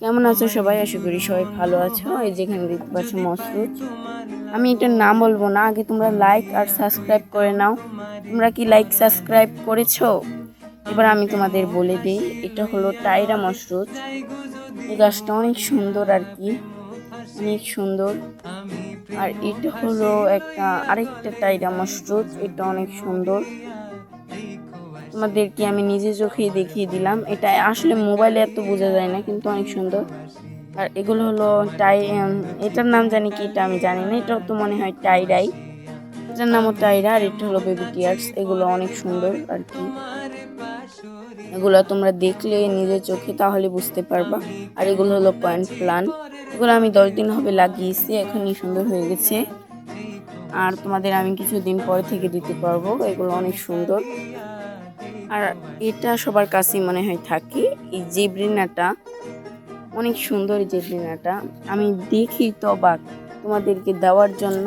কেমন আছো সবাই? আশা করি সবাই ভালো আছো। এই যেখানে দেখতে পাচ্ছ মসরুচ, আমি এটার নাম বলবো না, আগে তোমরা লাইক আর সাবস্ক্রাইব করে নাও। তোমরা কি লাইক সাবস্ক্রাইব করেছো? এবার আমি তোমাদের বলে দিই, এটা হলো টাইরা মসরুচ। এই গাছটা অনেক সুন্দর আর কি, অনেক সুন্দর। আর এটা হলো আরেকটা টাইরা মসরুচ, এটা অনেক সুন্দর। তোমাদেরকে আমি নিজে চোখেই দেখিয়ে দিলাম। এটা আসলে মোবাইলে এত বোঝা যায় না, কিন্তু অনেক সুন্দর। আর এগুলো হলো এটার নাম জানি কি, এটা আমি জানি না, এটাও তো মনে হয় টাইরাই। এটার নামও টাইরা, আর এটা হলো বেবি টিয়ার্স। এগুলো অনেক সুন্দর আর কি, এগুলো তোমরা দেখলে নিজের চোখে তাহলে বুঝতে পারবা। আর এগুলো হলো পয়েন্ট প্লান্ট, এগুলো আমি 10 দিন হবে লাগিয়েছি, এখনই সুন্দর হয়ে গেছে। আর তোমাদের আমি কিছুদিন পরে থেকে দিতে পারবো। এগুলো অনেক সুন্দর। আর এটা সবার কাছেই মনে হয় থাকে, এই জেব্রিনাটা অনেক সুন্দর। জেব্রিনাটা আমি দেখি তো অবাক তোমাদেরকে দেওয়ার জন্য।